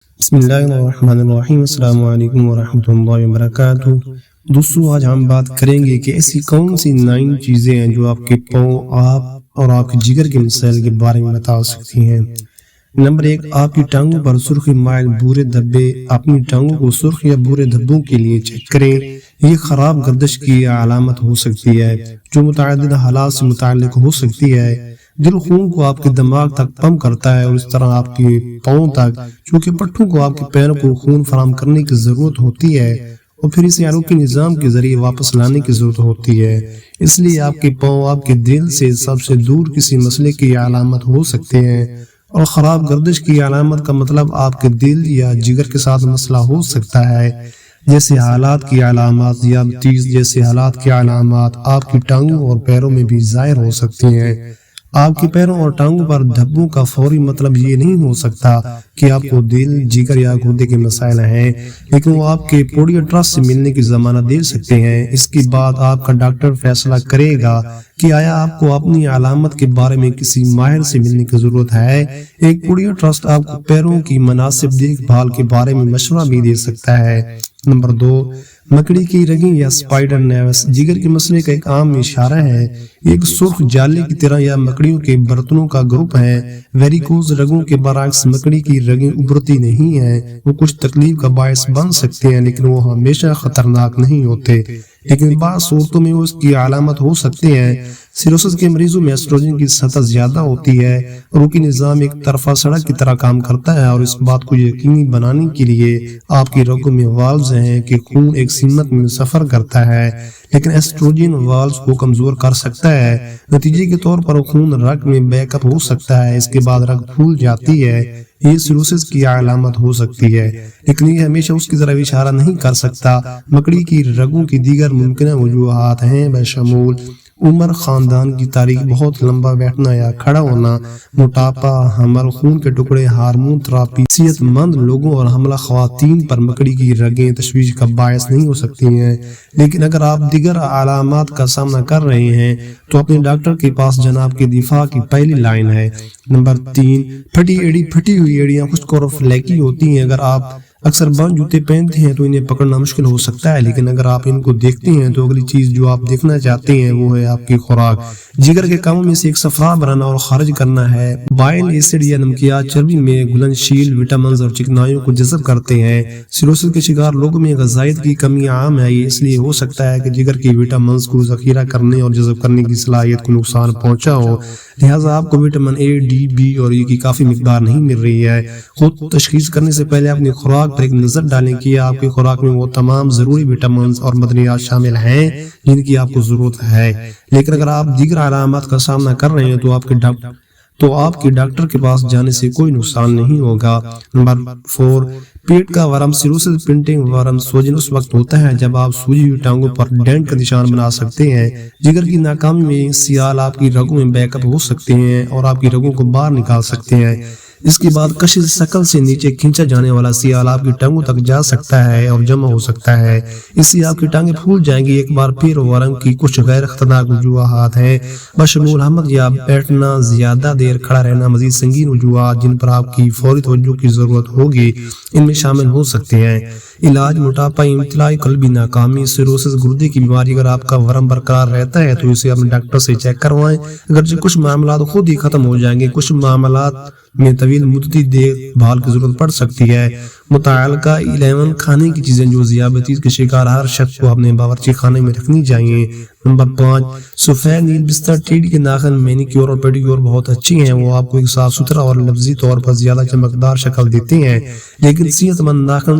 بسم اللہ الرحمن الرحیم، السلام علیکم ورحمۃ اللہ وبرکاتہ۔ دوستو، آج ہم بات کریں گے کہ ایسی کون سی 9 چیزیں ہیں جو آپ کے پاؤں، آپ اور آپ کے جگر کے مسائل کے بارے میں بتا سکتی ہیں۔ نمبر 1، آپ کی ٹانگوں پر سرخ مائل بھورے دھبے۔ اپنی ٹانگوں کو سرخ یا بھورے دھبوں کے لیے چیک کریں۔ یہ خراب گردش کی علامت ہو سکتی ہے جو متعدد حالات سے متعلق ہو سکتی ہے۔ دل خون کو آپ کے دماغ تک پمپ کرتا ہے اور اس طرح آپ کے پاؤں تک، چونکہ پٹھوں کو آپ کے پیروں کو خون فراہم کرنے کی ضرورت ہوتی ہے اور پھر اسے عروقی نظام کے ذریعے واپس لانے کی ضرورت ہوتی ہے۔ اس لیے آپ کے پاؤں آپ کے دل سے سب سے دور کسی مسئلے کی علامت ہو سکتے ہیں، اور خراب گردش کی علامت کا مطلب آپ کے دل یا جگر کے ساتھ مسئلہ ہو سکتا ہے، جیسے حالات کی علامات یا تیز جیسے حالات کی علامات آپ کی ٹانگوں اور پیروں میں بھی ظاہر ہو سکتی ہیں۔ آپ کے پیروں اور ٹانگوں پر دھبوں کا فوری مطلب یہ نہیں ہو سکتا کہ آپ کو دل، جگر یا گردے کے مسائل ہیں، لیکن وہ آپ کے پوڈیاٹرسٹ سے ملنے کی ضمانت دے سکتے ہیں۔ اس کے بعد آپ کا ڈاکٹر فیصلہ کرے گا کہ آیا آپ کو اپنی علامت کے بارے میں کسی ماہر سے ملنے کی ضرورت ہے۔ ایک پوڈیاٹرسٹ آپ کو پیروں کی مناسب دیکھ بھال کے بارے میں مشورہ بھی دے سکتا ہے۔ نمبر 2، مکڑی کی رگیں یا اسپائڈر نیوس۔ جگر کے مسئلے کا ایک عام اشارہ ہے، ایک سرخ جالے کی طرح یا مکڑیوں کے برتنوں کا گروپ ہے۔ ویریکوز رگوں کے برعکس مکڑی کی رگیں ابھرتی نہیں ہیں، وہ کچھ تکلیف کا باعث بن سکتے ہیں لیکن وہ ہمیشہ خطرناک نہیں ہوتے، لیکن بعض صورتوں میں وہ اس کی علامت ہو سکتے ہیں۔ سیروسس کے مریضوں میں ایسٹروجن کی سطح زیادہ ہوتی ہے، عروقی نظام ایک طرفہ سڑک کی طرح کام کرتا ہے، اور اس بات کو یقینی بنانے کے لیے آپ کی رگوں میں والوز ہیں کہ خون ایک سمت میں سفر کرتا ہے، لیکن ایسٹروجن والوز کو کمزور کر سکتا ہے۔ نتیجے کے طور پر خون رگ میں بیک اپ ہو سکتا ہے، اس کے بعد رگ پھول جاتی ہے۔ یہ سیروسس کی علامت ہو سکتی ہے، لیکن یہ ہمیشہ اس کی طرف اشارہ نہیں کر سکتا۔ مکڑی کی رگوں کی دیگر ممکنہ وجوہات ہیں بشمول عمر، خاندان کی تاریخ، بہت لمبا بیٹھنا یا کھڑا ہونا، موٹاپا، حمل، خون کے ٹکڑے، ہارمون تھراپی۔ صحت مند لوگوں اور حاملہ خواتین پر مکڑی کی رگیں تشویش کا باعث نہیں ہو سکتی ہیں، لیکن اگر آپ دیگر علامات کا سامنا کر رہے ہیں تو اپنے ڈاکٹر کے پاس جناب کی دفاع کی پہلی لائن ہے۔ نمبر 3، پھٹی ایڑی۔ پھٹی ہوئی ایڑیاں خشک اور فلیکی ہوتی ہیں۔ اگر آپ اکثر بند جوتے پہنتے ہیں تو انہیں پکڑنا مشکل ہو سکتا ہے، لیکن اگر آپ ان کو دیکھتے ہیں تو اگلی چیز جو آپ دیکھنا چاہتے ہیں وہ ہے آپ کی خوراک۔ جگر کے کاموں میں سے ایک صفرا بنانا اور خارج کرنا ہے۔ بائل ایسڈ یا نمکیات چربی میں گھلنشیل وٹامنز اور چکنائیوں کو جذب کرتے ہیں۔ سیروسس کے شکار لوگوں میں غذائیت کی کمی عام ہے، یہ اس لیے ہو سکتا ہے کہ جگر کی وٹامنز کو ذخیرہ کرنے اور جذب کرنے کی صلاحیت کو نقصان پہنچا ہو، لہٰذا آپ کو وٹامن اے، ڈی، بی اور ای کی کافی مقدار نہیں مل رہی ہے۔ خود تشخیص کرنے سے پہلے اپنی خوراک پر ایک نظر ڈالیں کہ آپ کی خوراک میں وہ تمام ضروری وٹامنز اور معدنیات شامل ہیں جن کی آپ کو ضرورت ہے۔ لیکن اگر آپ دیگر علامات کا سامنا کر رہے ہیں تو آپ کے ڈاکٹر کے پاس جانے سے کوئی نقصان نہیں ہوگا۔ نمبر 4، پیٹ کا ورم۔ سیروسس پنٹنگ ورم سوجن اس وقت ہوتا ہے جب آپ سوجی ہوئی ٹانگوں پر ڈینٹ کا نشان بنا سکتے ہیں۔ جگر کی ناکامی میں سیال آپ کی رگوں میں بیک اپ ہو سکتے ہیں اور آپ کی رگوں کو باہر نکال سکتے ہیں۔ اس کے بعد کشش شکل سے نیچے کھینچا جانے والا سیال آپ کی ٹانگوں تک جا سکتا ہے اور جمع ہو سکتا ہے، اس سے آپ کی ٹانگیں پھول جائیں گی۔ ایک بار پھر ورم کی کچھ غیر خطرناک وجوہات ہیں بشمول حمل یا بیٹھنا، زیادہ دیر کھڑا رہنا۔ مزید سنگین وجوہات جن پر آپ کی فوری توجہ کی ضرورت ہوگی ان میں شامل ہو سکتے ہیں: علاج، موٹاپا، امتلائی قلبی ناکامی، سیروسس گردے کی بیماری۔ اگر آپ کا ورم برقرار رہتا ہے تو اسے اپنے ڈاکٹر سے چیک کروائیں، اگرچہ کچھ معاملات خود ہی ختم ہو جائیں گے، کچھ معاملات میں طویل مدتی دیکھ بھال کی ضرورت پڑ سکتی ہے۔ متعلقہ 11 کھانے کی چیزیں جو ذیابیطس کے شکار ہر شخص کو اپنے باورچی خانے میں رکھنی چاہیے۔ نمبر 5، سفید نیل بستر۔ ٹیڈی کے ناخن مینیکیور اور پیڈیکیور بہت اچھی ہیں، وہ آپ کو ایک صاف ستھرا اور لفظی طور پر زیادہ چمکدار شکل دیتے ہیں، لیکن صحت مند ناخن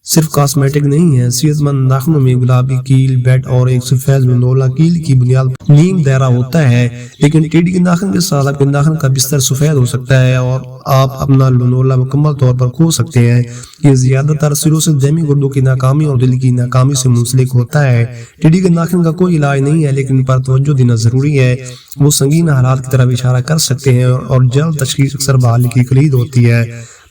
صرف کاسمیٹک نہیں ہے۔ صحت مند ناخنوں میں گلابی کیل بیٹ اور ایک سفید لنولا کیل کی بنیاد پر نیم دائرہ ہوتا ہے، لیکن ٹیڈی کے ناخن کے ساتھ آپ کے ناخن کا بستر سفید ہو سکتا ہے اور آپ اپنا لنولا مکمل طور پر کھو سکتے ہیں۔ یہ زیادہ تر سیروسس دہمی گردوں کی ناکامی اور دل کی ناکامی سے منسلک ہوتا ہے۔ ٹیڈی کے ناخن کا کوئی علاج نہیں ہے، لیکن ان پر توجہ دینا ضروری ہے، وہ سنگین حالات کی طرف اشارہ کر سکتے ہیں اور جلد تشخیص اکثر بحالی کی کلید ہوتی ہے۔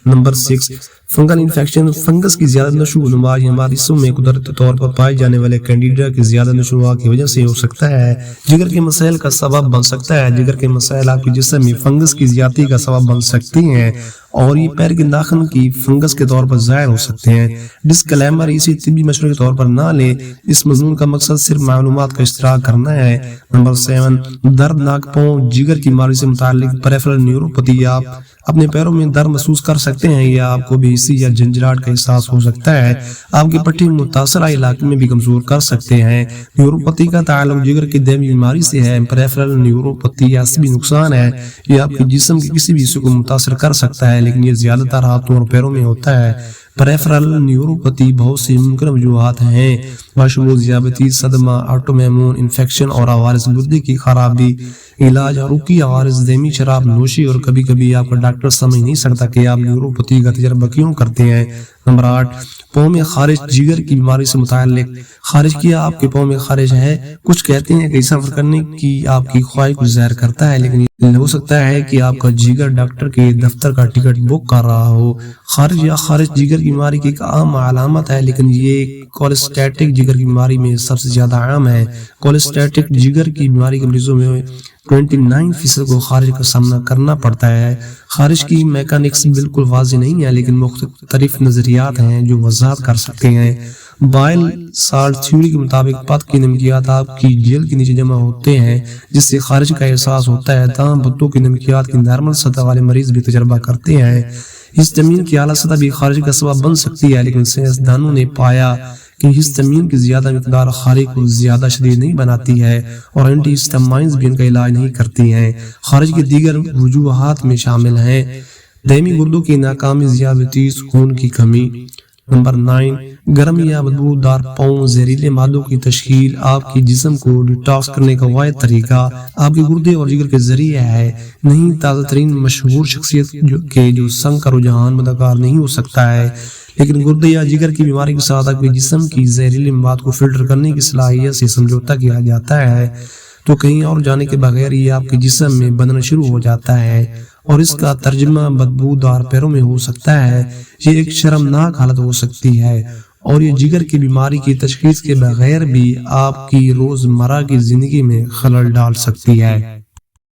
Number 6، fungal infection. فنگس کی زیادہ نشو و نما ہمارے جسم میں قدرتی طور پر پائے جانے والے کینڈیڈا کی زیادہ نشو و نما کی وجہ سے ہو سکتا ہے، جگر کے مسائل کا سبب بن سکتا ہے۔ جگر کے مسائل آپ کے جسم میں فنگس کی زیادتی کا سبب بن سکتی ہیں اور یہ پیر کے ناخن کی فنگس کے طور پر ظاہر ہو سکتے ہیں۔ ڈسکلیمر، اسی طبی مشورے کے طور پر نہ لیں، اس مضمون کا مقصد صرف معلومات کا اشتراک کرنا ہے۔ نمبر 7، دردناک پاؤں جگر کی بیماری سے متعلق پیریفرل نیوروپیتھی۔ آپ اپنے پیروں میں درد محسوس کر سکتے ہیں یا آپ کو بے حسی یا جھنجھلاہٹ کا احساس ہو سکتا ہے۔ آپ کی پٹھی متاثرہ علاقے میں بھی کمزور کر سکتے ہیں۔ نیوروپیتھی کا تعلق جگر کی دائمی بیماری سے ہے۔ پیریفرل نیوروپیتھی عصبی نقصان ہے، یہ آپ کے جسم کے کسی بھی حصے کو متاثر کر سکتا ہے، لیکن یہ زیادہ تر ہاتھوں اور پیروں میں ہوتا ہے۔ پیریفرل نیوروپیتھی بہت سی ممکن وجوہات ہیں، بشمول ذیابیطس، صدمہ، آٹو امیون انفیکشن اور عوارض گردے کی خرابی۔ علاج اور رکی عوارض دائمی شراب نوشی، اور کبھی کبھی آپ کا ڈاکٹر سمجھ نہیں سکتا کہ آپ نیوروپیتھی کا تجربہ کیوں کرتے ہیں۔ نمبر 8، پاؤں میں خارش جگر کی بیماری سے متعلق۔ خارش کیا آپ کے پاؤں میں خارش ہے؟ کچھ کہتے ہیں کہ سفر کرنے کی آپ کی خواہش کو ظاہر کرتا ہے، لیکن ہو سکتا ہے کہ آپ کا جگر ڈاکٹر کے دفتر کا ٹکٹ بک کر رہا ہو۔ خارش یا خارش جگر کی بیماری کی ایک عام علامت ہے، لیکن یہ کولسٹیٹک جگر کی بیماری میں سب سے زیادہ عام ہے۔ کولسٹیٹک جگر کی بیماری کے مریضوں میں 29% کو خارش کا سامنا کرنا پڑتا ہے۔ خارش کی میکانکس بالکل واضح نہیں ہے، لیکن مختلف نظریات ہیں جو وضاحت کر سکتے ہیں۔ بائل سالٹ تھیوری کے مطابق پت کی نمکیات آپ کی جیل کے نیچے جمع ہوتے ہیں، جس سے خارش کا احساس ہوتا ہے۔ تاہم پتوں کی نمکیات کی نارمل سطح والے مریض بھی تجربہ کرتے ہیں۔ ہسٹامین کی اعلیٰ سطح بھی خارش کا سبب بن سکتی ہے، لیکن سائنسدانوں نے پایا کہ ہسٹامین کی زیادہ مقدار خارش کو زیادہ شدید نہیں بناتی ہے، اور اینٹی ہسٹامائنز بھی ان کا علاج نہیں کرتی ہیں۔ خارش کی دیگر وجوہات میں شامل ہیں دائمی گردوں کی ناکامی، ذیابیطس، خون کی کمی۔ نمبر 9، گرم یا بدبودار پاؤں زہریلے مادوں کی تشکیل۔ آپ کی جسم کو ڈیٹاکس کرنے کا واحد طریقہ آپ کے گردے اور جگر کے ذریعے ہے، نہیں تازہ ترین مشہور شخصیت جو سنگ کا رجحان مدکار نہیں ہو سکتا ہے، لیکن گردے یا جگر کی بیماری کے ساتھ آپ کے جسم کی زہریلی مواد کو فلٹر کرنے کی صلاحیت سے سمجھوتا کیا جاتا ہے، تو کہیں اور جانے کے بغیر یہ آپ کے جسم میں بننا شروع ہو جاتا ہے، اور اس کا ترجمہ بدبودار پیروں میں ہو سکتا ہے۔ یہ ایک شرمناک حالت ہو سکتی ہے، اور یہ جگر کی بیماری کی تشخیص کے بغیر بھی آپ کی روزمرہ کی زندگی میں خلل ڈال سکتی ہے۔